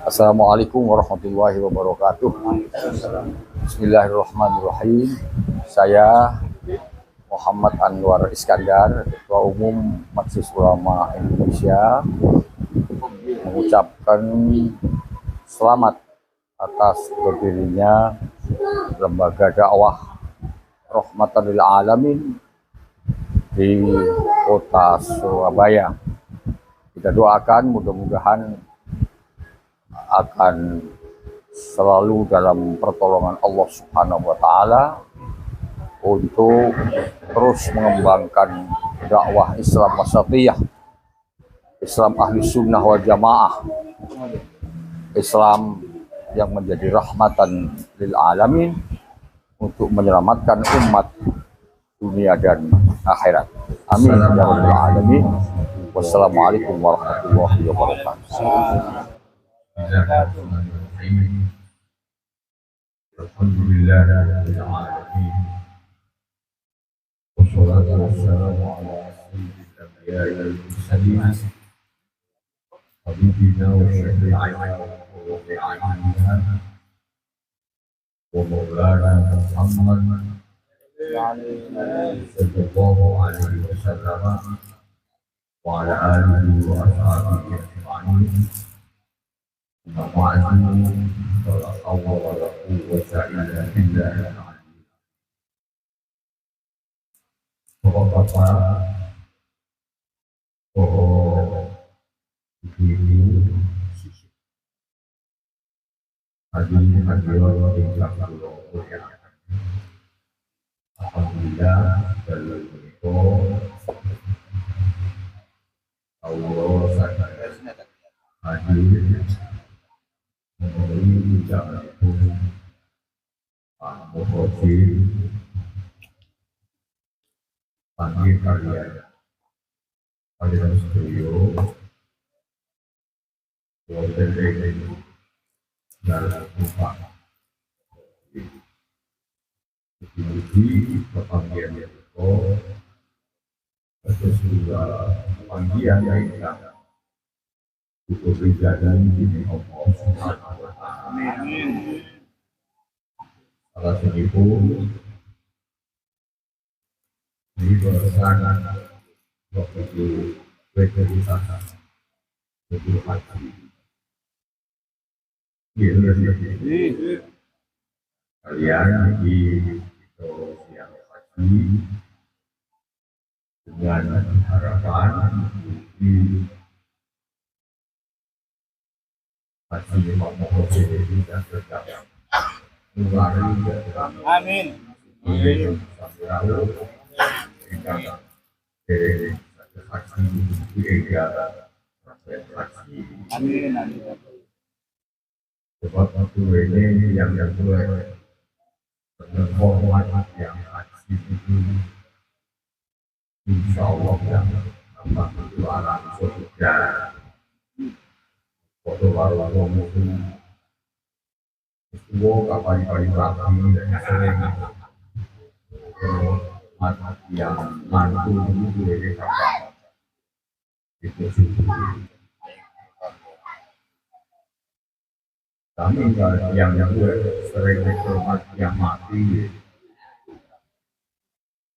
Assalamualaikum warahmatullahi wabarakatuh. Bismillahirrahmanirrahim. Saya Muhammad Anwar Iskandar, Ketua Umum Majelis Ulama Indonesia, mengucapkan selamat atas berdirinya Lembaga Dakwah Rahmatan lil Alamin di Kota Surabaya. Kita doakan mudah-mudahan akan selalu dalam pertolongan Allah Subhanahu wa Ta'ala untuk terus mengembangkan dakwah Islam wasatiyah, Islam ahli sunnah wal jamaah, Islam yang menjadi rahmatan lil alamin untuk menyelamatkan umat dunia dan akhirat. Amin ya rabbal alamin. Wassalamualaikum warahmatullahi wabarakatuh. Alhamdulillah rabbil alamin. Wassalatu wassalamu ala sayyidil anbiya'i wal mursalin habibina wa syafi'ina wa mu'minina wa maulana Muhammad sallallahu alaihi wasallam wa ala alihi wa ashabihi ajma'in. Bapak-bapak, ibu-ibu, hadirin hadirat yang berbahagia. Alhamdulillah dalam Allah sadar hadir memberi ucapan Pak Muhajir panggil kalian studio wonten ing dalam upah di pepanggian itu sesudah panggian yang untuk berjalan di Allah Subhanahu wa Ta'ala. Salah satu di bersana waktu itu berwisata untuk haji. Kalian di yang haji dengan harapan di haji Pak Muhajir bisa tercapai. Amin. Amin. Sebab waktu ini yang kedua hormat yang haji itu insya Allah yang akan berjualan surga. Foto baru mungkin semua kapan-kapan rapi dan sering yang mantu itu dari kapan itu sih. Kami yang sering hormat yang mati,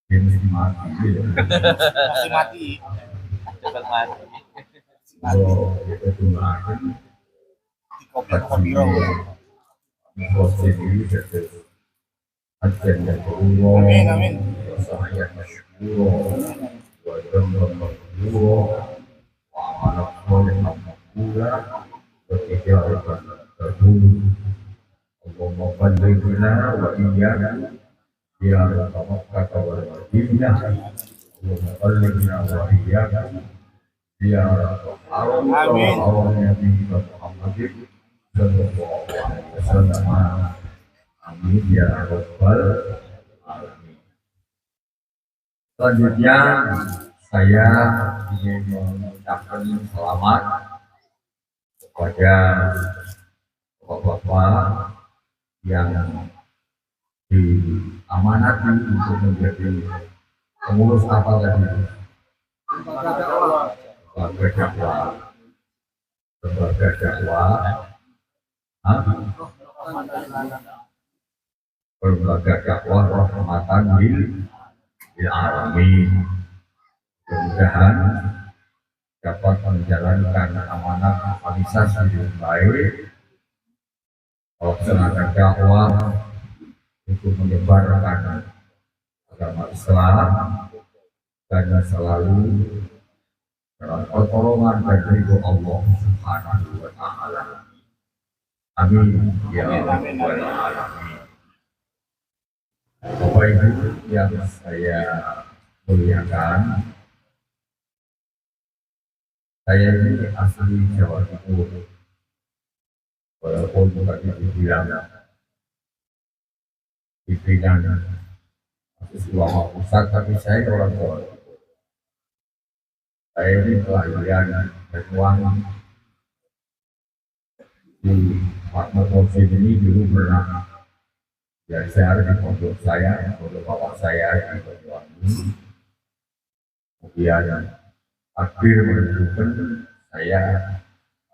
yang masih mati, Masih mati. Cepat mati. kalau kita gunakan Di kopi roh. proses ini jadi ajar yang berulang. Amin, amin. Saya masyukur, wajah masyukur, amanah soleh masyukur, ketika akan terhubung. Allahumma ballighna wa iyyana ya Makkah wa Madinah. Allahumma ballighna wa iyyaka ya Amin. Nabi Muhammad sallallahu alaihi wasallam. Amin ya rabbal alamin. Selanjutnya saya ingin mengucapkan selamat kepada bapak-bapak yang diamanati untuk menjadi pengurus apa tadi? Lembaga dakwah berbagai dakwah rahmatan lil alamin. Mudah-mudahan dapat menjalankan amanah organisasi dengan baik, melaksanakan dakwah untuk menyebarkan agama Islam dan selalu dalam pertolongan dan ridho Allah Subhanahu wa Ta'ala. Amin ya rabbal alamin. Bapak Ibu yang saya muliakan, saya ini asli Jawa Timur, walaupun tadi dibilang pimpinan ulama pusat, tapi saya orang Jawa Timur. Saya ini kelahiran dan uang di Fatma Tauhid ini dulu pernah belajar di pondok saya, pondok bapak saya di Banyuwangi. Kemudian akhir menentukan saya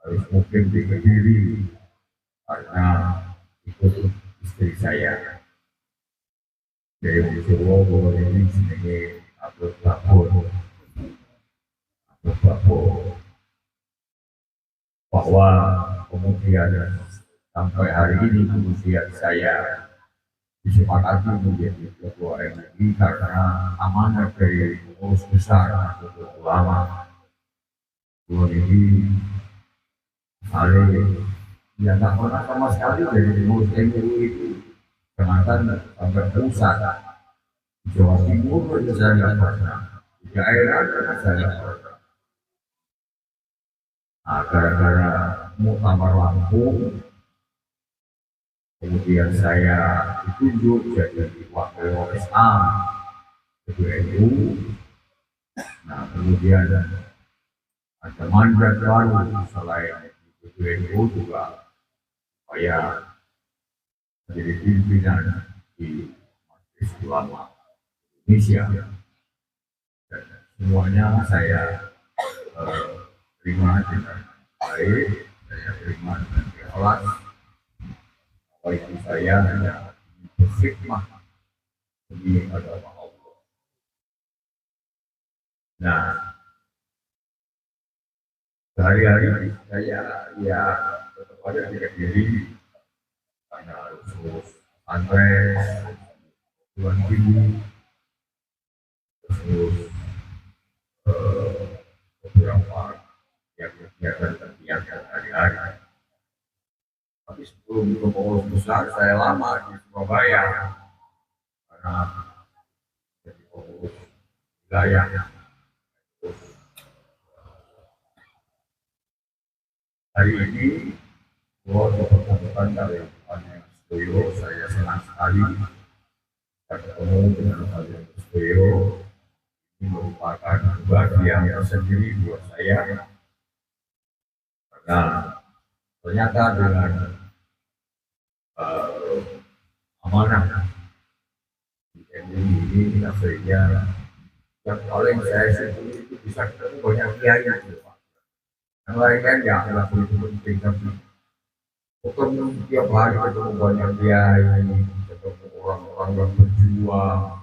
harus mungkin di Kediri karena ikut istri saya dari Jawa bahwa ini sebagai Abdul Babur bahwa kemudian sampai hari ini kemudian saya disepakati menjadi ketua MUI karena amanah dari pengurus besar Nahdlatul Ulama. Dua ini saling yang tak pernah sama sekali dari pengurus MUI itu kenaikan sampai pusat di Jawa Timur saya nggak pernah, di daerah saya nggak pernah. Nah, gara-gara muktamar Lampung, kemudian saya ditunjuk jadi wakil OSA PBNU. Nah, kemudian ada mandat baru selain PBNU juga saya menjadi pimpinan di Majelis Ulama Indonesia, dan semuanya saya terima dengan baik, saya terima dengan ikhlas. Bagi saya hanya berkhidmat demi agama Allah. Nah, sehari-hari saya ya tetap ada di Kediri karena harus urus pesantren, bulan ini, terus beberapa kegiatan hari-hari. Tapi sebelum ke pengurus besar, saya lama di Surabaya karena jadi pengurus wilayah. Hari ini, saya bertemu dari Pak Suyo, saya senang sekali bertemu dengan Pak Suyo. Ini merupakan kebahagiaan tersendiri buat saya karena ternyata dengan amanah di MUI ini akhirnya yang paling saya sendiri itu bisa ketemu banyak kiai gitu, Pak. Yang lain kan ya laku itu penting, tapi ketemu tiap hari ketemu banyak kiai, ketemu orang-orang yang berjuang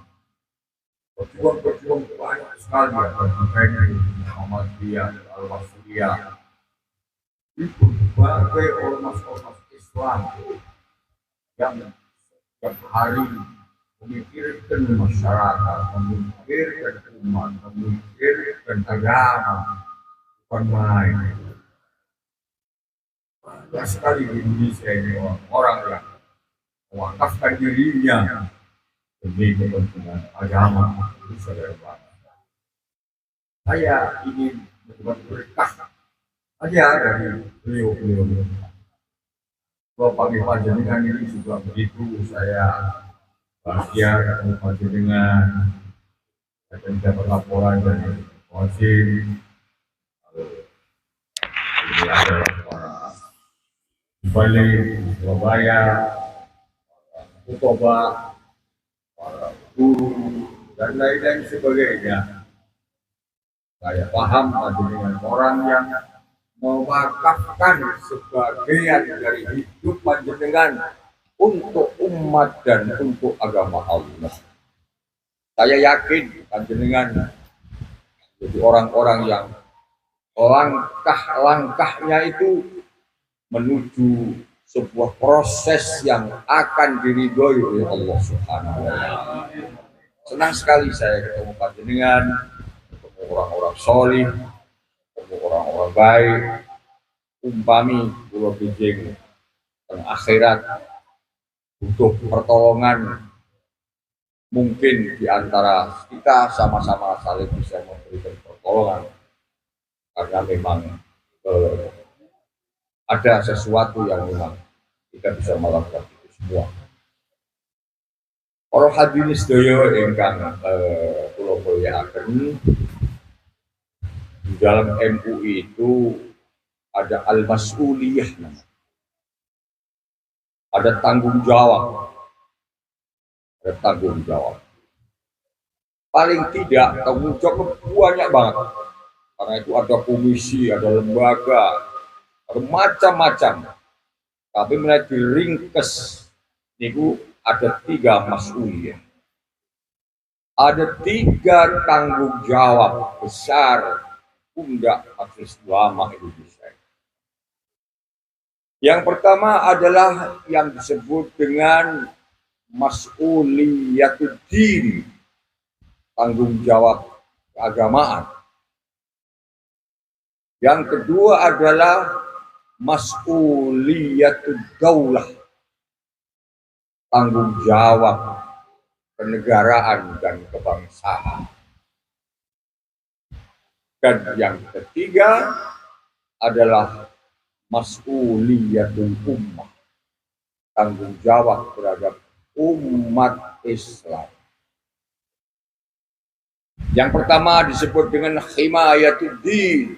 banyak sekali ya, bagi Muhammadiyah, Al-Wasliyah, itu berbagai ormas-ormas Islam yang setiap hari memikirkan masyarakat, memikirkan umat, memikirkan agama, bukan main. Banyak sekali di Indonesia ini orang yang mewakafkan dirinya demi kepentingan agama Indonesia dan bangsa. Saya ingin membuat berkah aja dari beliau-beliau. Bapak Panjenengan ini juga begitu, saya bahagia ketemu Panjenengan, saya mendapat laporan dari Konsil. Ini adalah para Bali, Surabaya, Utoba, para guru dan lain-lain sebagainya. Saya paham dengan orang yang mewakafkan sebagian dari hidup panjenengan untuk umat dan untuk agama Allah. Saya yakin panjenengan jadi orang-orang yang langkah-langkahnya itu menuju sebuah proses yang akan diridhoi oleh Allah Subhanahu wa taala. Senang sekali saya ketemu panjenengan, ketemu orang-orang solih, ketemu orang-orang baik. Umpami kula bijing teng akhirat butuh pertolongan, mungkin di antara kita sama-sama saling bisa memberikan pertolongan karena memang ada sesuatu yang memang kita bisa melakukan itu semua. Para hadirin sedaya ingkang kula mulyakaken, di dalam MUI itu ada al-mas'uliyah, ada tanggung jawab, Paling tidak tanggung jawab banyak banget, karena itu ada komisi, ada lembaga, ada macam-macam. Tapi mulai diringkes, itu ada 3 mas'uliyah. Ada 3 tanggung jawab besar pundak Majelis Ulama Indonesia. Yang pertama adalah yang disebut dengan mas'uliyatud-din, tanggung jawab keagamaan. Yang kedua adalah mas'uliyatud-daulah, tanggung jawab kenegaraan dan kebangsaan. Dan yang ketiga adalah mas'uliyatul ummah, tanggung jawab terhadap umat Islam. Yang pertama disebut dengan himayatuddin,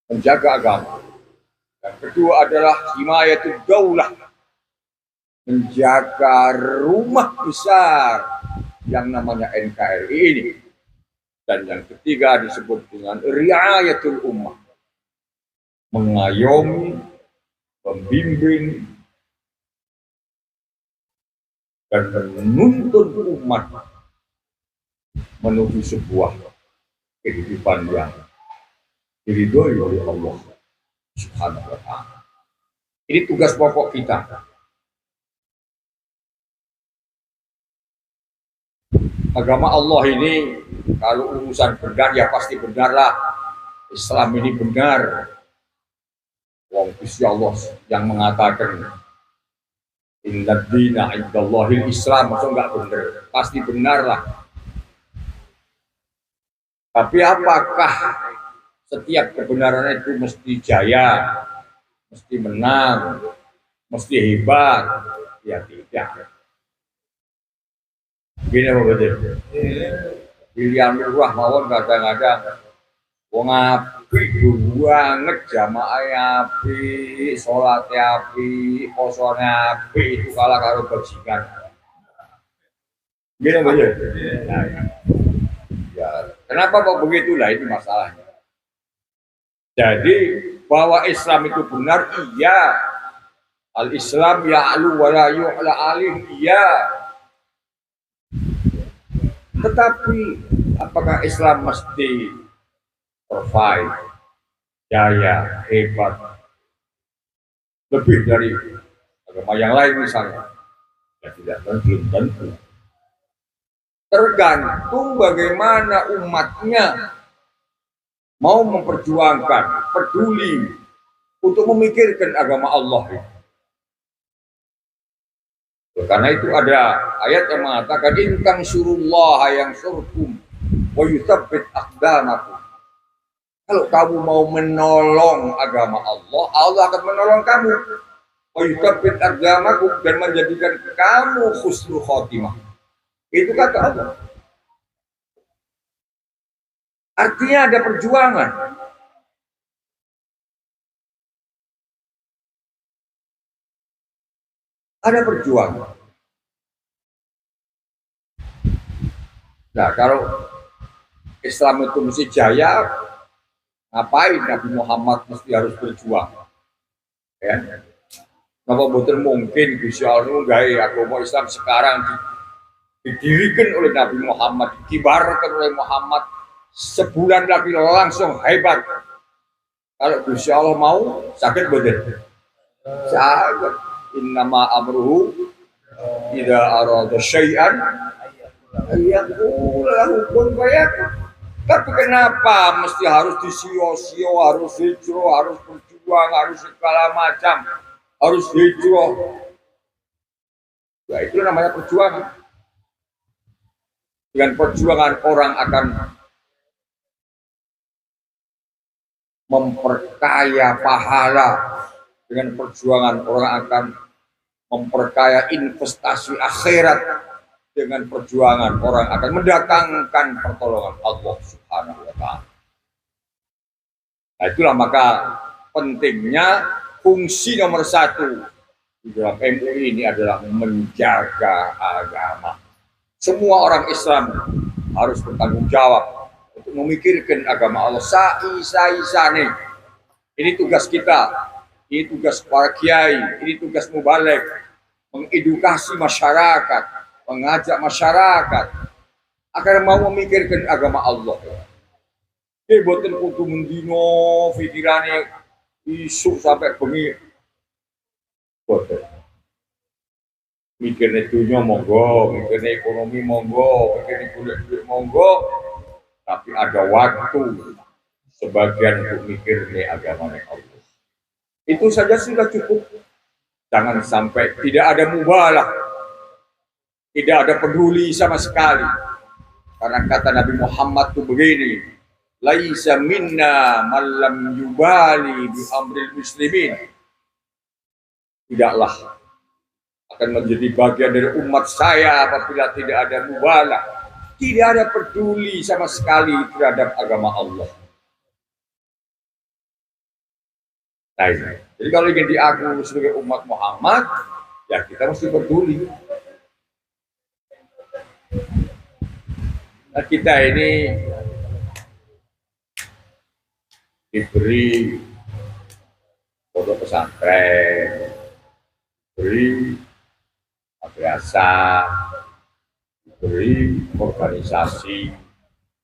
menjaga agama. Yang kedua adalah himayatud daulah, menjaga rumah besar yang namanya NKRI ini. Dan yang ketiga disebut dengan riayatul ummah, mengayomi, membimbing, dan menuntun umat menuju sebuah kehidupan yang diridhoi oleh Allah Subhanahu wa taala. Ini tugas pokok kita. Agama Allah ini kalau urusan benar ya pasti benarlah. Islam ini benar. Wong Gusti Allah yang mengatakan inna dina indallahil Islam, maksudnya enggak benar, pasti benarlah. Tapi apakah setiap kebenaran itu mesti jaya, mesti menang, mesti hebat? Ya tidak. Gini apa betul? Pilihan murah mawon kadang-kadang wong apik banget, jamaah apik, sholat apik, posone apik, itu kalah karo bajingan. Gini apa betul? Nah, ya. Kenapa kok begitulah, itu masalahnya. Jadi bahwa Islam itu benar, iya. Al-Islam ya'lu wa la yu'la alih, iya. Tetapi apakah Islam mesti provide, jaya, hebat, lebih dari agama yang lain misalnya? Ya tidak, belum tentu. Tergantung bagaimana umatnya mau memperjuangkan, peduli untuk memikirkan agama Allah. Karena itu ada ayat yang mengatakan intang surullah yang surkum wa yuthabbit aqdamakum. Kalau kamu mau menolong agama Allah, Allah akan menolong kamu. Wa yuthabbit aqdamakum, dan menjadikan kamu husnul khotimah. Itu kata Allah. Artinya ada perjuangan. Ada perjuangan. Nah, kalau Islam itu mesti jaya, Ngapain Nabi Muhammad mesti harus berjuang? Ya. Napa mboten mungkin Gusti Allah gawe agama Islam sekarang didirikan oleh Nabi Muhammad, dikibarkan oleh Muhammad, sebulan lagi langsung hebat. Kalau Gusti Allah mau, sakit betul. Sakit. Innama amruhu idza arada syai'an yaqul bayak. Tapi kenapa mesti harus disio-sio, harus hijrah, harus berjuang, harus segala macam, harus hijrah? Ya itu namanya perjuangan. Dengan perjuangan orang akan memperkaya pahala, dengan perjuangan orang akan memperkaya investasi akhirat, dengan perjuangan orang akan mendatangkan pertolongan Allah Subhanahu wa Ta'ala. Nah, itulah maka pentingnya fungsi nomor satu di dalam MUI ini adalah menjaga agama. Semua orang Islam harus bertanggung jawab untuk memikirkan agama Allah. Sa'i-sa'i. Ini tugas kita, ini tugas para kiai, ini tugas mubaligh, mengedukasi masyarakat, mengajak masyarakat agar mau memikirkan agama Allah. Dia boten kudu mendino pikirannya isu sampai bengi. Boten. Mikirnya dunia monggo, mikirnya ekonomi monggo, mikirnya duit monggo, tapi ada waktu sebagian untuk mikirnya agama Allah. Itu saja sudah cukup. Jangan sampai tidak ada mubalah, tidak ada peduli sama sekali. Karena kata Nabi Muhammad itu begini, laisa minna man lam yubali bi amril muslimin. Tidaklah akan menjadi bagian dari umat saya apabila tidak ada mubalah, tidak ada peduli sama sekali terhadap agama Allah. Nah, jadi kalau ingin diakui sebagai umat Muhammad, ya kita mesti peduli. Nah, kita ini diberi pondok pesantren, diberi madrasah, diberi organisasi,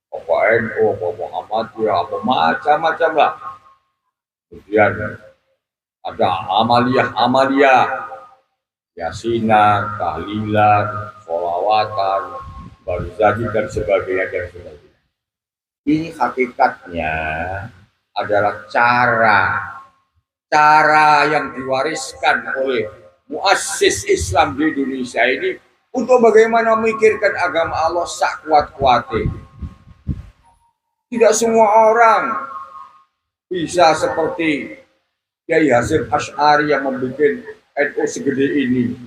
apa NU, apa Muhammadiyah, apa macam-macam lah. Kemudian ada amaliyah, yasinan, tahlilan, sholawatan, barzakh dan sebagainya. Ini hakikatnya adalah cara yang diwariskan oleh muassis Islam di Indonesia ini untuk bagaimana memikirkan agama Allah sak kuat-kuatnya. Tidak semua orang bisa seperti Kiai Hasyim Asy'ari yang membuat NU segede ini.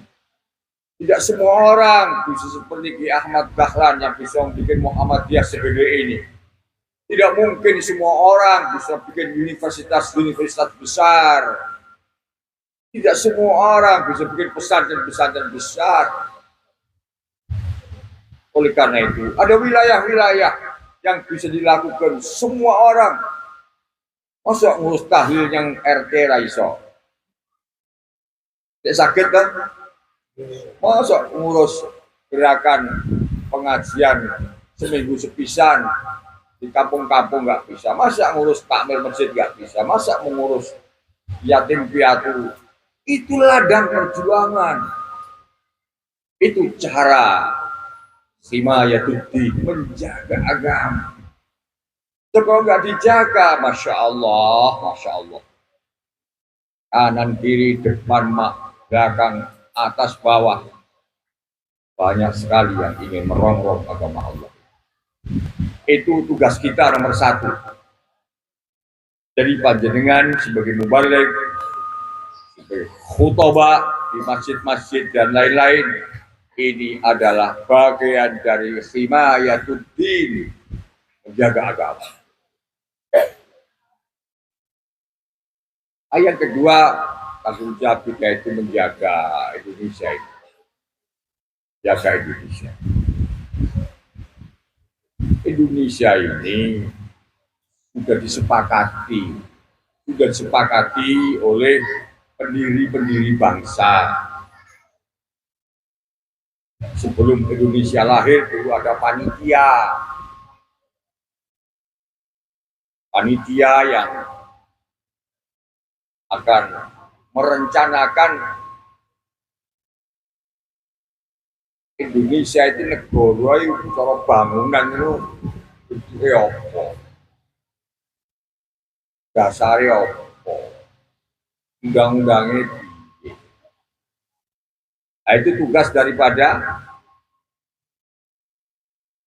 Tidak semua orang bisa seperti Kiai Ahmad Dahlan yang bisa membuat Muhammadiyah segede ini. Tidak mungkin semua orang bisa bikin universitas besar. Tidak semua orang bisa bikin pesantren besar. Oleh karena itu, ada wilayah-wilayah yang bisa dilakukan semua orang. Masa ngurus tahlil yang RT raiso? Tidak sakit kan? Masa ngurus gerakan pengajian seminggu sepisan di kampung-kampung nggak bisa? Masa ngurus takmir masjid nggak bisa? Masa mengurus yatim piatu? Itu ladang perjuangan. Itu cara himayatuddin, menjaga agama. Kalau nggak dijaga, masya Allah, kanan kiri depan belakang atas bawah, banyak sekali yang ingin merongrong agama Allah. Itu tugas kita nomor satu. Jadi panjenengan sebagai mubaligh, sebagai khutbah di masjid-masjid dan lain-lain, ini adalah bagian dari himayatuddin, menjaga agama. Ayat kedua, tanggung jawab kita itu menjaga Indonesia ini. Jaga Indonesia. Indonesia ini sudah disepakati oleh pendiri-pendiri bangsa. Sebelum Indonesia lahir dulu ada panitia yang akan merencanakan Indonesia itu negara itu cara bangunan itu bentuknya apa, dasarnya apa, undang-undangnya piye. Nah, itu tugas daripada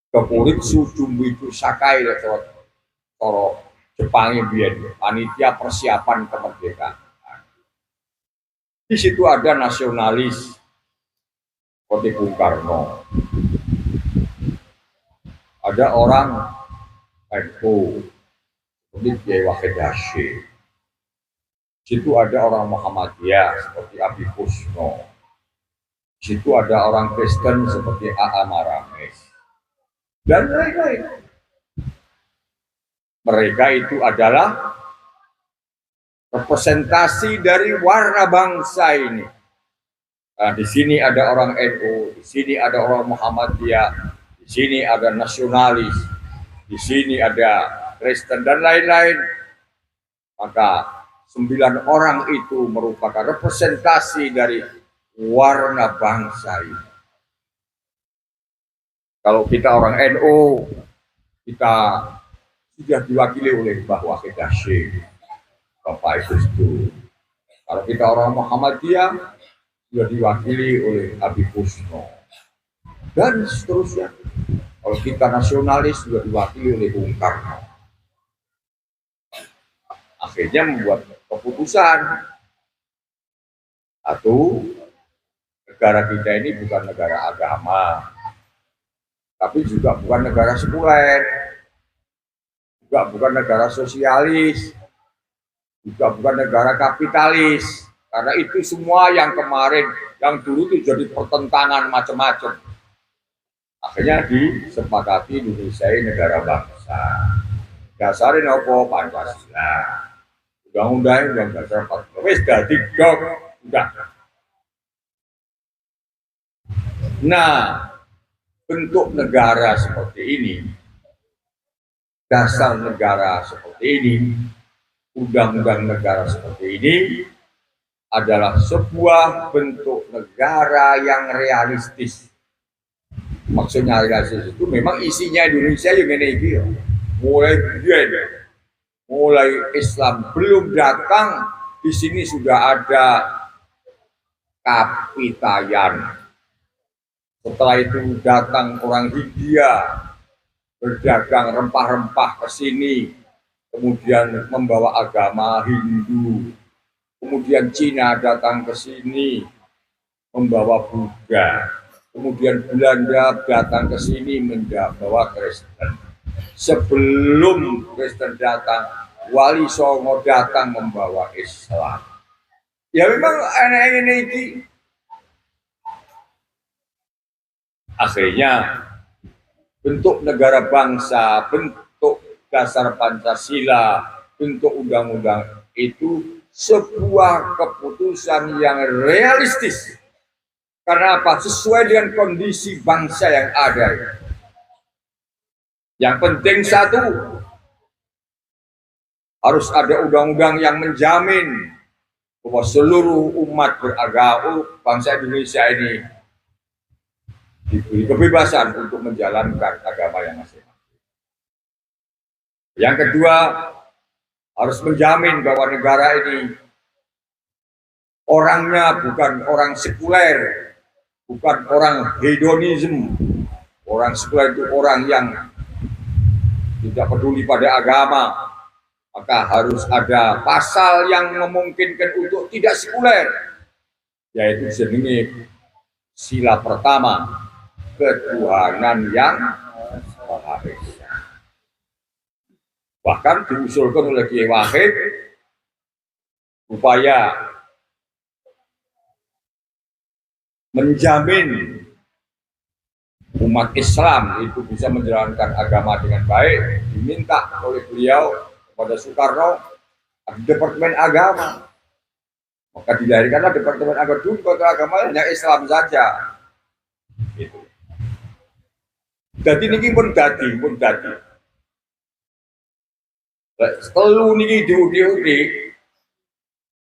Kepuritsu Jumbiku Sakai cara Jepangnya biyen, panitia persiapan kemerdekaan. Di situ ada nasionalis seperti Bung Karno, ada orang NU seperti Kiai Wahid Hasyim, di situ ada orang Muhammadiyah seperti Abi Kusno, di situ ada orang Kristen seperti A.A. Maramis, dan lain-lain. Mereka itu adalah representasi dari warna bangsa ini. Nah, di sini ada orang NU, di sini ada orang Muhammadiyah, di sini ada nasionalis, di sini ada Kristen dan lain-lain. Maka 9 orang itu merupakan representasi dari warna bangsa ini. Kalau kita orang NU, kita sudah diwakili oleh Mbah Wahid Hasyim, Bapak Ibu. Kalau kita orang Muhammadiyah, sudah diwakili oleh Abi Kusno, dan seterusnya. Kalau kita nasionalis, sudah diwakili oleh Bung Karno. Akhirnya membuat keputusan, satu, negara kita ini bukan negara agama, tapi juga bukan negara sekuler, juga bukan negara sosialis, juga bukan negara kapitalis. Karena itu semua yang kemarin, yang dulu itu jadi pertentangan macam-macam. Akhirnya disepakati Indonesia ini negara bangsa. Dasarnya apa? Pancasila. Undang-undang dasar 45. Wis dadi dok, udah. Nah, bentuk negara seperti ini, dasar negara seperti ini, undang-undang negara seperti ini adalah sebuah bentuk negara yang realistis. Maksudnya realistis itu memang isinya Indonesia yang ini, mulai Islam belum datang, di sini sudah ada kapitayan. Setelah itu datang orang Hindia, berdagang rempah-rempah ke sini, kemudian membawa agama Hindu. Kemudian Cina datang ke sini membawa Buddha. Kemudian Belanda datang ke sini membawa Kristen. Sebelum Kristen datang, Wali Songo datang membawa Islam. Ya memang aneh ini. Akhirnya bentuk negara bangsa, bentuk dasar Pancasila, bentuk undang-undang itu sebuah keputusan yang realistis. Karena apa? Sesuai dengan kondisi bangsa yang ada. Yang penting satu, harus ada undang-undang yang menjamin bahwa seluruh umat beragama bangsa Indonesia ini diberi kebebasan untuk menjalankan agama yang masing-masing. Yang kedua, harus menjamin bahwa negara ini orangnya bukan orang sekuler, bukan orang hedonisme. Orang sekuler itu orang yang tidak peduli pada agama. Maka harus ada pasal yang memungkinkan untuk tidak sekuler, yaitu jenenge sila pertama, ketuhanan yang Maha Esa. Bahkan diusulkan oleh Kiai Wahid upaya menjamin umat Islam itu bisa menjalankan agama dengan baik, diminta oleh beliau pada Soekarno ada Departemen Agama. Maka dilahirkanlah Departemen Agama. Dulu agama hanya Islam saja. Gitu. Jadi ini pun dadi. Telu niki diundi-undi.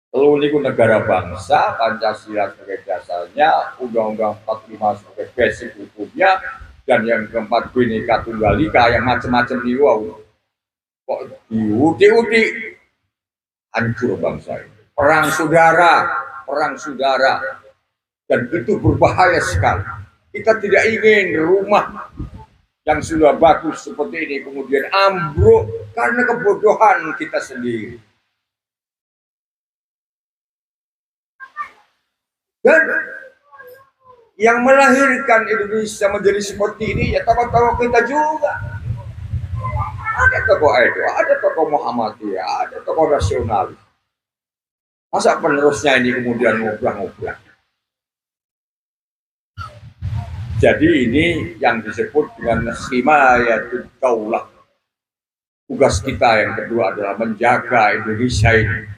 Telu niku negara bangsa, Pancasila sebagai dasarnya, Undang-Undang 45 sebagai basic hukumnya, dan yang keempat Bhinneka Tunggal Ika yang macam-macam nih, wow. Kok diundi-undi hancur bangsa ini. Perang saudara, dan itu berbahaya sekali. Kita tidak ingin rumah yang sudah bagus seperti ini kemudian ambruk karena kebodohan kita sendiri. Dan yang melahirkan Indonesia menjadi seperti ini ya tokoh-tokoh kita juga. Ada tokoh itu, ada tokoh Muhammadiyah, ada tokoh nasionalis. Masa penerusnya ini kemudian ngobrol-ngobrol. Jadi ini yang disebut dengan himayatul daulah. Tugas kita yang kedua adalah menjaga Indonesia ini.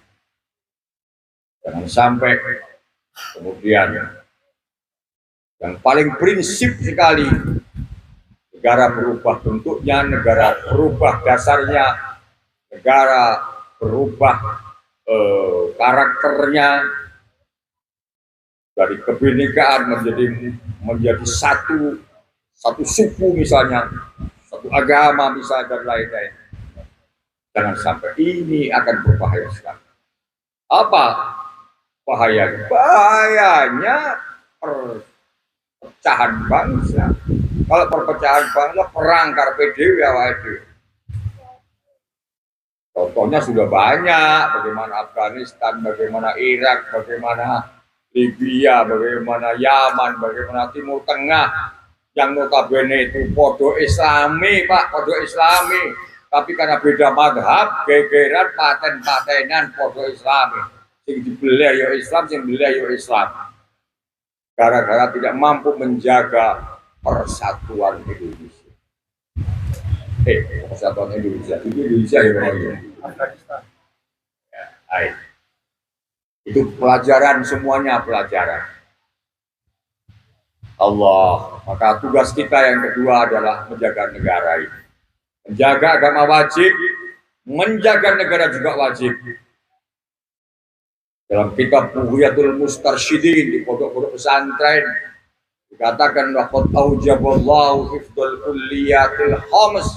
Jangan sampai kemudian yang paling prinsip sekali, negara berubah bentuknya, negara berubah dasarnya, negara berubah karakternya dari kebinekaan menjadi satu suku misalnya, satu agama misalnya dan lain-lain. Jangan sampai ini akan berbahaya sekali. Apa bahayanya? Bahayanya perpecahan bangsa. Kalau perpecahan bangsa, perang karpe dewe awake dhewe. Contohnya sudah banyak, bagaimana Afghanistan, bagaimana Irak, bagaimana Libya, bagaimana Yaman, bagaimana Timur Tengah, yang notabene itu podo Islami, Pak, podo Islami, tapi karena beda madhab, gegeran paten-patenan podo Islami, sing dibeli ya Islam, sing beli ya Islam, gara-gara tidak mampu menjaga persatuan Indonesia. Persatuan Indonesia ya Pak ya. Ya, itu pelajaran, semuanya pelajaran. Allah, maka tugas kita yang kedua adalah menjaga negara ini. Menjaga agama wajib, menjaga negara juga wajib. Dalam kitab Bughyatul Mustarsyidin di pondok-pondok pesantren dikatakan laqad aujaballahu hifdzal kulliyatil khams.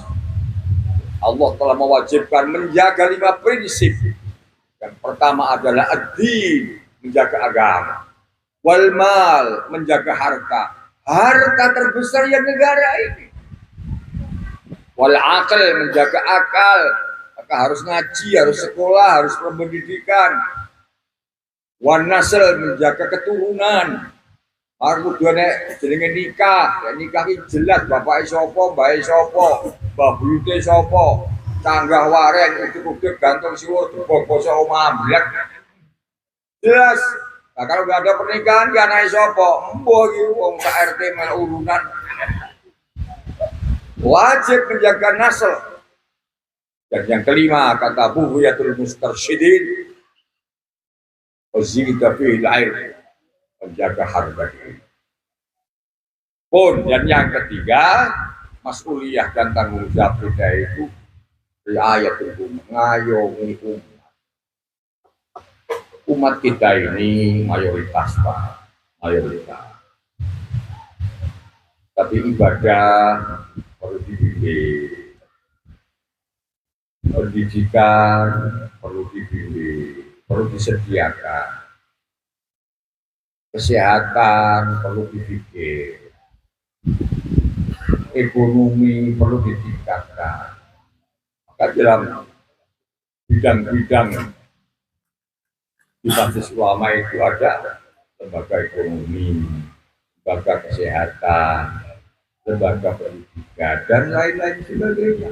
Allah telah mewajibkan menjaga 5 prinsip. Yang pertama adalah ad-din, menjaga agama. Wal mal, menjaga harta. Harta terbesar yang negara ini. Wal aql, menjaga akal. Maka harus ngaji, harus sekolah, harus pendidikan. Wan nasl, menjaga keturunan. Harus duane jenenge nikah, ya nikah iki jelas bapake sapa, mbahe sapa, mbah buyute sapa, canggah waren ujuk-ujuk gantung siwur dibok basa omah amblek. Jelas. Nah, kalau nggak ada pernikahan, ya anake sapa? Embuh iki wong sak RT mel urunan. Wajib menjaga nasl. Dan yang kelima kata Bughyatul Mustarsyidin, wazida fil air, menjaga harga diri. Pun dan yang ketiga, mas'uliyah dan tanggung jawab kita itu riayatul ummah, ngayomi umat. Umat kita ini mayoritas Pak, mayoritas. Tapi ibadah perlu dibimbing, pendidikan perlu dibimbing, perlu disediakan. Kesehatan perlu dipikir, ekonomi perlu ditingkatkan. Maka dalam bidang-bidang di majelis ulama itu ada lembaga ekonomi, lembaga kesehatan, lembaga pendidikan, dan lain-lain sebagainya.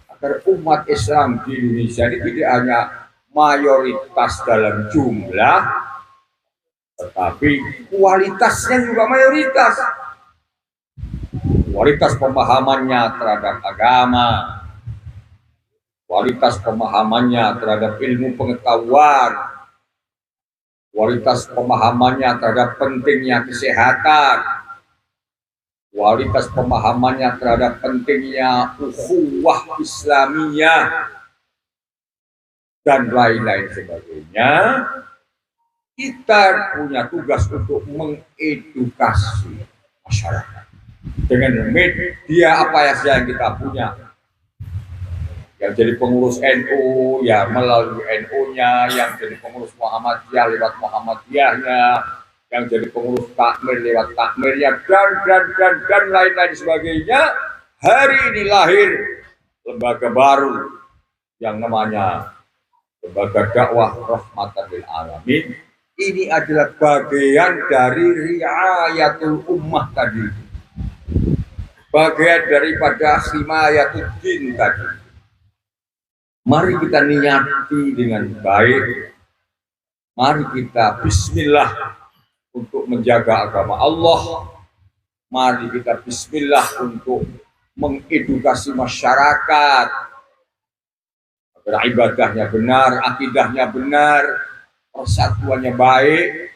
Agar umat Islam di Indonesia ini tidak hanya mayoritas dalam jumlah, tetapi kualitasnya juga mayoritas. Kualitas pemahamannya terhadap agama, kualitas pemahamannya terhadap ilmu pengetahuan, kualitas pemahamannya terhadap pentingnya kesehatan, kualitas pemahamannya terhadap pentingnya ukhuwah Islamiyah, dan lain-lain sebagainya. Kita punya tugas untuk mengedukasi masyarakat dengan media apa yang kita punya. Yang jadi pengurus NU ya melalui NU-nya, yang jadi pengurus Muhammadiyah lewat Muhammadiyahnya, yang jadi pengurus takmir lewat takmirnya, dan lain-lain sebagainya. Hari ini lahir lembaga baru yang namanya Lembaga Dakwah Rahmatan lil Alamin. Ini adalah bagian dari riayatul ummah tadi, bagian daripada himayatul din tadi. Mari kita niati dengan baik. Mari kita bismillah untuk menjaga agama Allah. Mari kita bismillah untuk mengedukasi masyarakat agar ibadahnya benar, akidahnya benar, persatuannya baik,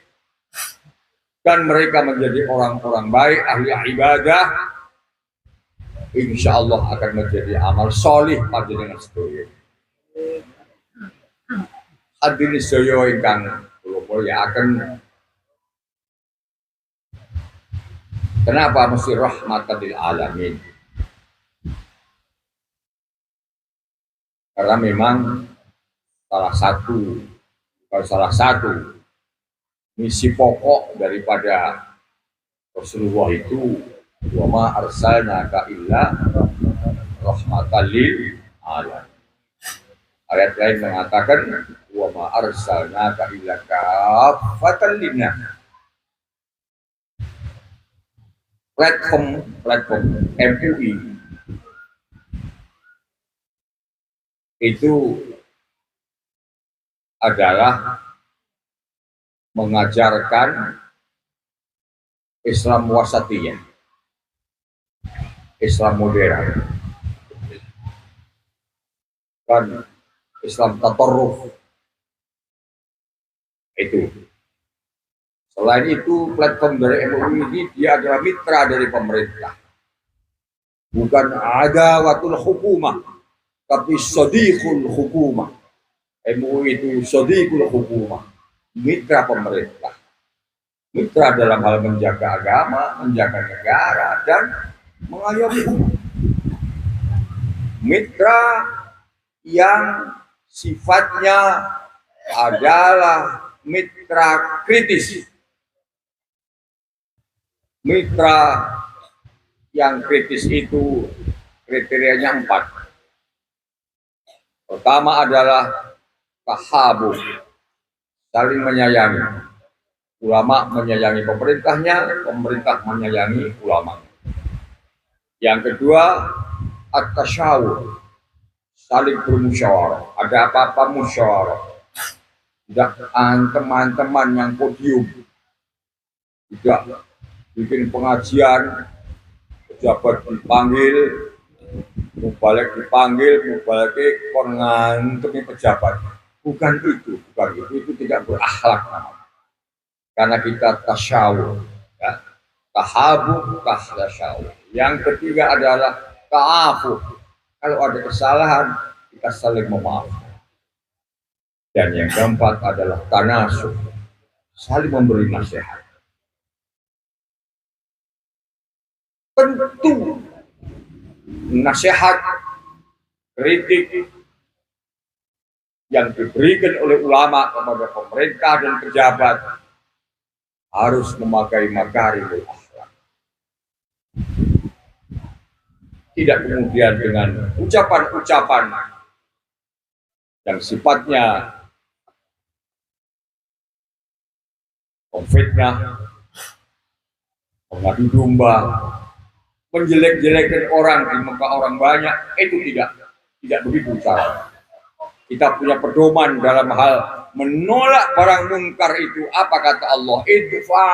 dan mereka menjadi orang-orang baik, ahli ibadah. Insya Allah akan menjadi amal solih pada dengan sedoyo. Hadirin sedaya ingkang kula mulyakaken, kenapa mesti rahmatan lil alamin? Karena memang salah satu misi pokok daripada Rasulullah itu, wa ma arsalnaka illa rahmatan lil alamin. Ayat lain mengatakan wa ma arsalnaka illa kaffatan linnas. Platform MUI itu adalah mengajarkan Islam wasatiyah, Islam modern, dan Islam tatarruf. Itu. Selain itu, platform dari MUI ini dia adalah mitra dari pemerintah. Bukan adawatul hukumah, tapi sadiqul hukumah. MUI itu sadiqul hukumah, mitra pemerintah. Mitra dalam hal menjaga agama, menjaga negara, dan mengayomi umat. Mitra yang sifatnya adalah mitra kritis. Mitra yang kritis itu kriterianya 4. Pertama adalah tahabub, saling menyayangi. Ulama menyayangi pemerintahnya, pemerintah menyayangi ulama. Yang kedua, at-tasyawur, saling bermusyawarah. Ada apa-apa musyawarah. Tidak teman-teman yang podium, tidak bikin pengajian, pejabat dipanggil, mubalik dipanggil, mubalik kon ngantemi pejabat. Bukan itu, itu tidak berakhlak namanya. Karena kita tasyawur, ya. Tahabub, tasyawur. Yang ketiga adalah ta'afu. Kalau ada kesalahan, kita saling memaafkan. Dan yang keempat adalah tanasuh, saling memberi nasihat. Tentu nasihat, kritik yang diberikan oleh ulama kepada pemerintah dan pejabat harus memakai makarimul akhlak. Tidak kemudian dengan ucapan-ucapan yang sifatnya memfitnah, mengadu domba, menjelek-jelekan orang di muka orang banyak, itu tidak begitu cara. Kita punya pedoman dalam hal menolak barang mungkar itu. Apa kata Allah? Idfa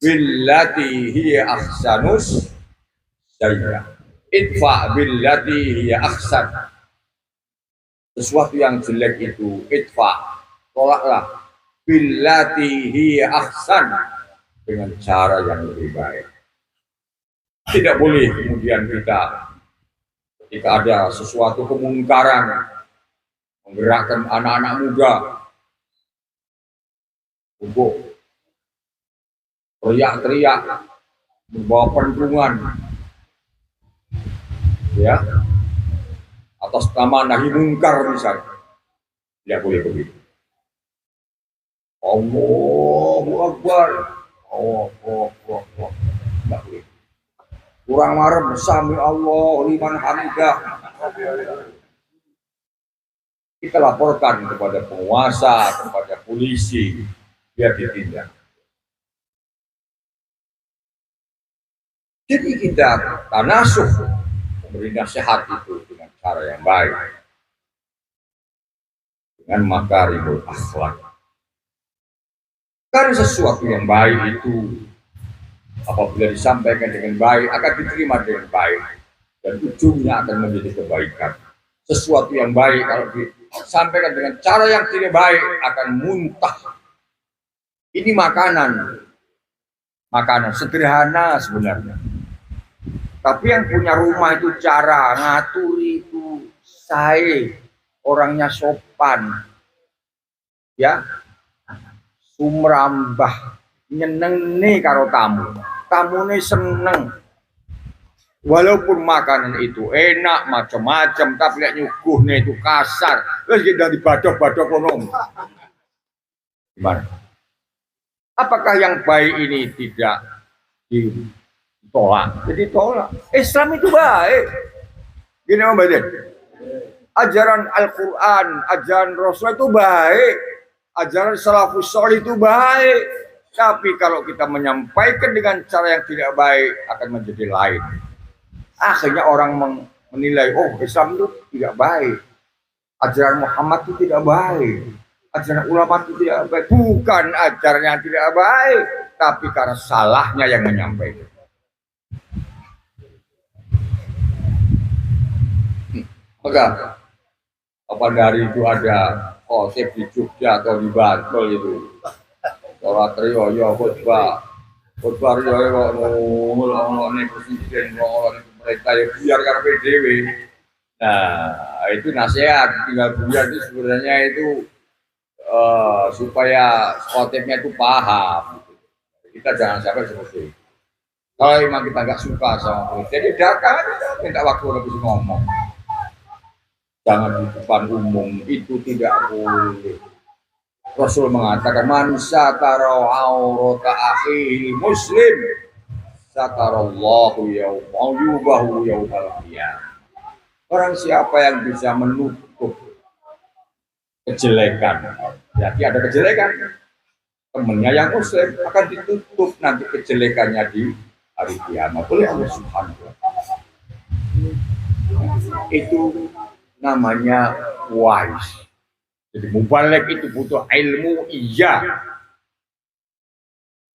billati hiya ahsanus sayyi'ah. Idfa billati hiya ahsan. sesuatu yang jelek itu idfa, tolaklah billati hiya ahsan, dengan cara yang lebih baik. Tidak boleh kemudian kita ketika ada sesuatu kemungkaran menggerakkan anak-anak muda untuk teriak-teriak membawa pentungan ya atas nama nahi mungkar misalnya, tidak boleh begitu. Allahu Akbar, Allah, tidak boleh. Kurang marah sami Allah liman hamidah. Kita laporkan kepada penguasa, kepada polisi, biar ditindak. Jadi kita tanasuh memberi nasihat itu dengan cara yang baik, dengan makarimul akhlak. Karena sesuatu yang baik itu apabila disampaikan dengan baik akan diterima dengan baik dan ujungnya akan menjadi kebaikan. Sesuatu yang baik kalau disampaikan dengan cara yang tidak baik akan muntah. Ini makanan sederhana sebenarnya. Tapi yang punya rumah itu cara ngatur itu saya orangnya sopan, ya, sumrambah, nyeneng nih karo tamu nih seneng. Walaupun makanan itu enak macam-macam, tapi lihat nyuguhnya itu kasar, terus kita dibadok-badok kono. Gimana? Apakah yang baik ini tidak ditolak? Jadi tolak. Islam itu baik. Gini Mbak Den. Ajaran Al-Quran, ajaran Rasul itu baik. Ajaran salafus salih itu baik. Tapi kalau kita menyampaikan dengan cara yang tidak baik akan menjadi lain. Akhirnya orang menilai, oh Islam itu tidak baik. Ajaran Muhammad itu tidak baik. Ajaran ulama itu tidak baik. Bukan ajarannya yang tidak baik, tapi karena salahnya yang menyampaikan. Maka apa dari itu ada khotib di Jogja atau di Bantul itu. Sholat riyo khutbah riyo kok ngulangane presiden ngulangane pemerintah ya biar karena PDW. Nah, itu nasihat tinggal biar itu sebenarnya itu supaya khotibnya itu paham. Kita jangan sampai seperti itu. Kalau memang kita nggak suka sama presiden, jadi datang aja minta waktu lebih ngomong. Jangan di depan umum, itu tidak boleh. Rasul mengatakan man satara aurata akhihi muslim satarallahu yaumahu yaumal qiyamah. Orang siapa yang bisa menutup kejelekan, jadi ada kejelekan temannya yang muslim akan ditutup nanti kejelekannya di hari kiamat oleh Allah Subhanahu wa taala. Itu namanya wise. Jadi mubalek itu butuh ilmu, iya.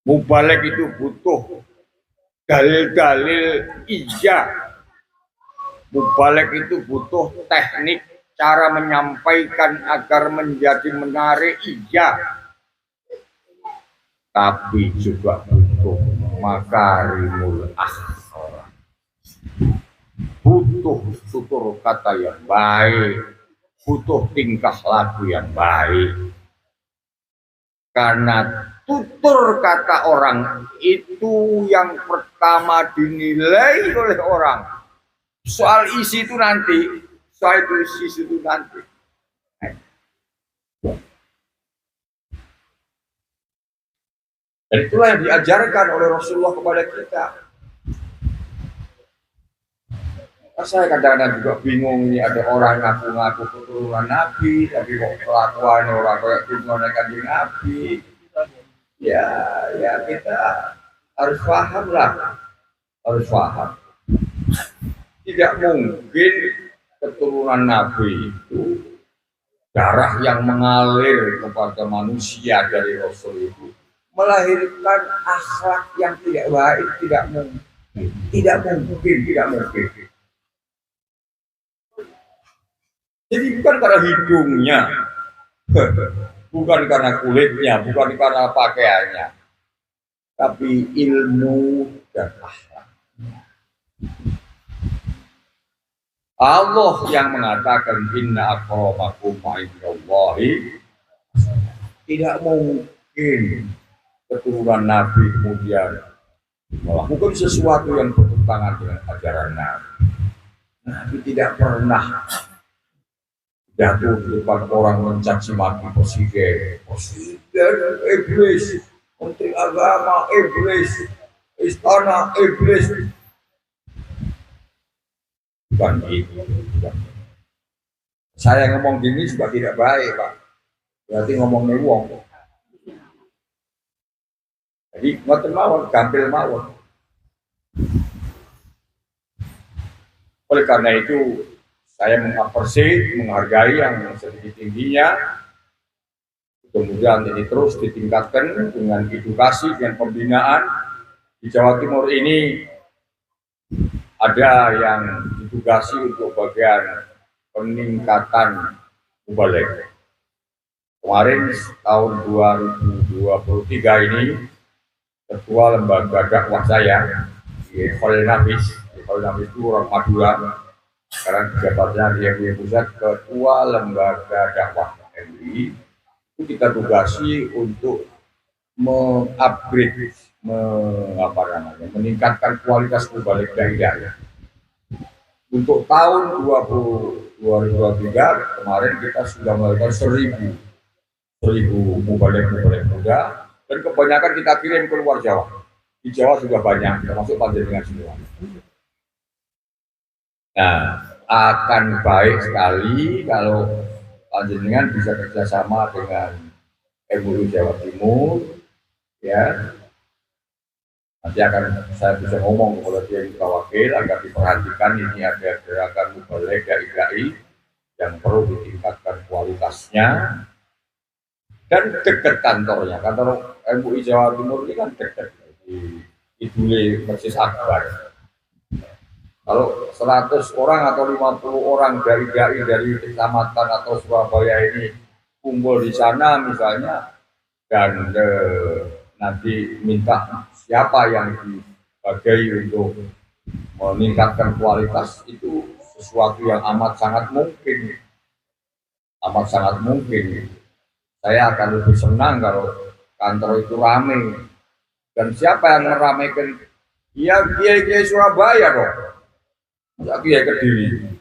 Mubalek itu butuh dalil-dalil, iya. Mubalek itu butuh teknik cara menyampaikan agar menjadi menarik, iya. Tapi juga butuh makarimul akhlak. Butuh tutur kata yang baik. Butuh tingkah laku yang baik. Karena tutur kata orang itu yang pertama dinilai oleh orang. Soal isi itu nanti, soal isi itu nanti. Dan itulah yang diajarkan oleh Rasulullah kepada kita. Saya kadang-kadang juga bingung, ini ada orang ngaku-ngaku keturunan Nabi, tapi kok kelakuannya orang kayak keturunan Kanjeng Nabi. Ya kita harus paham lah, harus paham. Tidak mungkin keturunan Nabi itu darah yang mengalir kepada manusia dari Rasul itu melahirkan akhlak yang tidak baik, tidak mungkin. Jadi bukan karena hidungnya, bukan karena kulitnya, bukan karena pakaiannya, tapi ilmu dan akhlak. Allah yang mengatakan inna akramakum ma'indallahi, tidak mungkin keturunan Nabi kemudian melakukan sesuatu yang bertentangan dengan ajaran Nabi. Nabi tidak pernah jatuh di depan orang mencaci maki presiden iblis, menteri agama iblis, istana iblis. Bukan itu. Saya ngomong gini juga tidak baik, Pak. Berarti ngomongnya wong. Jadi ngoten mawon, gampil mawon. Oleh karena itu, saya mengapresiasi, menghargai yang sedikit tingginya. Kemudian ini terus ditingkatkan dengan edukasi, dengan pembinaan. Di Jawa Timur ini ada yang ditugasi untuk bagian peningkatan mubalik. Kemarin tahun 2023 ini, ketua lembaga dakwah saya di Khalil Nafis itu orang Madura, sekarang jabatannya di MUI Pusat, ketua lembaga dakwah MUI, itu kita tugasi untuk mengupgrade, meningkatkan kualitas mubalik dakwah. Untuk tahun 2023 kemarin kita sudah melakukan 1000 mubalik muda, dan kebanyakan kita kirim ke luar Jawa. Di Jawa sudah banyak, termasuk panjenengan semua. Nah, akan baik sekali kalau panjenengan bisa kerjasama dengan MUI Jawa Timur, ya. Nanti akan saya bisa ngomong kepada dia yang wakil agar diperhatikan ini ada gerakan mubalik dai yang perlu ditingkatkan kualitasnya. Dan dekat kantornya, kantor MUI Jawa Timur ini kan dekat di Idule Persis Akbar. Kalau 100 orang atau 50 orang dari kecamatan atau Surabaya ini kumpul di sana misalnya, dan nanti minta siapa yang dibagai untuk meningkatkan kualitas, itu sesuatu yang amat sangat mungkin. Saya akan lebih senang kalau kantor itu ramai. Dan siapa yang meramaikan? Ya kiai Surabaya dong. Ya kiai Kediri.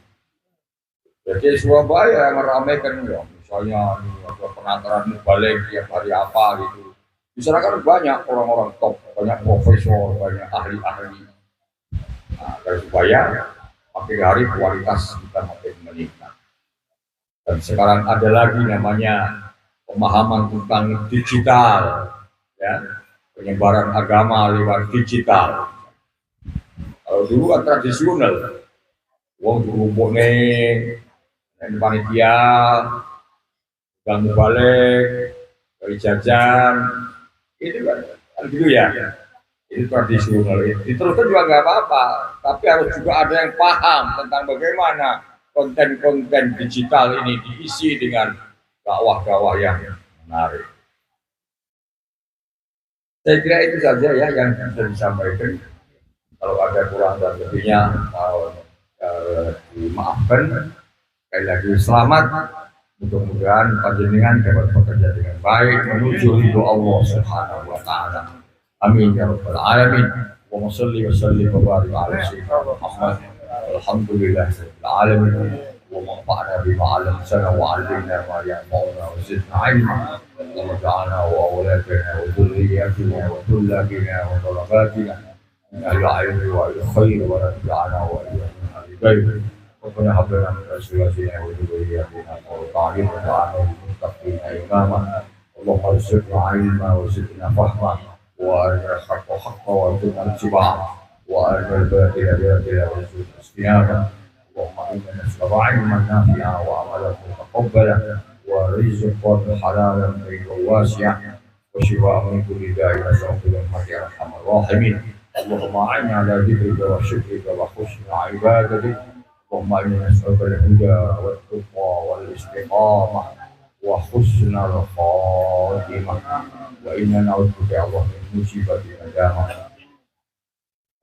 Ya kiai Surabaya yang meramaikan, ya misalnya ada penataran mubalik tiap hari apa gitu. Di sana kan banyak orang-orang top, banyak profesor, banyak ahli-ahli. Nah, supaya makin hari kualitas kita makin meningkat. Dan sekarang ada lagi namanya pemahaman tentang digital, ya, penyebaran agama lewat digital. Kalau dulu kan tradisional, uang dulu nih, panitia, gang balik, dari jajan, itu kan gitu ya. Itu tradisional. Diteruskan juga nggak apa-apa, tapi harus juga ada yang paham tentang bagaimana konten-konten digital ini diisi dengan dakwah-dakwah yang menarik. Saya kira itu saja ya yang bisa disampaikan. Kalau ada kurang dan lebihnya, dimaafkan. Sekali lagi selamat. Mudah-mudahan panjenengan dapat bekerja dengan baik menuju ridho Allah Subhanahu wa Ta'ala. Amin ya rabbal alamin. Wa shalli wa sallim wa barik ala sayyidina Muhammad. Alhamdulillahirabbil alamin. وانفعنا بما علمتنا وعلمنا ما ينفعنا وزدنا علما ومتعنا واولادنا وذرياتنا وطلابنا وطلباتنا من العلم والخير ونفعنا واياهم الغيب. ربنا هب لنا من ازواجنا وذرياتنا قرة اعين واجعلنا للمتقين اماما. اللهم ارزقنا علما وزدنا فهما وارنا الحق حقا وارزقنا اتباعه وارنا الباطل باطلا وارزقنا اجتنابه. اللهم إنا نسأل علما نافعا وعملا متقبلا ورزقا حلالا طيبا واسعا وشفاء من كل داء نسألك برحمتك يا أرحم الراحمين. اللهم أعنا على ذكرك وشكرك وحسن عبادتك اللهم إنا نسألك الهدى والتقى والاستقامة وحسن الخاتمة وإنا نعوذ بك يا الله من مصيبة الندامة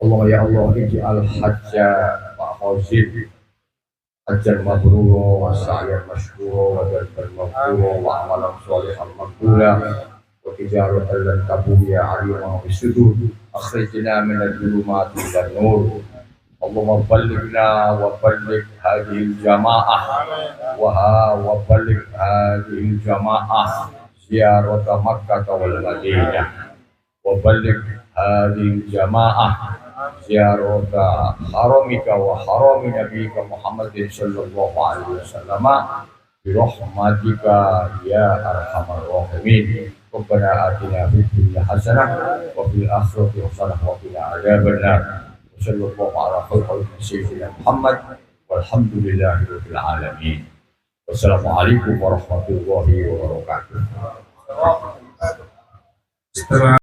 اللهم يا الله اجعل حج وحوزن حجا مبرورا وسعيا مشكورا ودربا مغفورا وعملا صالحا مقبولا وتجارة لن تبور يا عليم بالصدور أخرجنا من الظلمات إلى النور اللهم بلغنا وبلغ هذه الجماعة وبلغ هذه الجماعة زيارة مكة والمدينة وبلغ هذه الجماعة زيارة حرمك وحرم نبيك محمد صلى الله عليه وسلم برحمتك يا أرحم الراحمين ربنا آتنا في الدنيا حسنة وفي الآخرة حسنة وقنا عذاب النار وصلى الله على خير سيدنا محمد والحمد لله رب العالمين والسلام عليكم ورحمة الله وبركاته.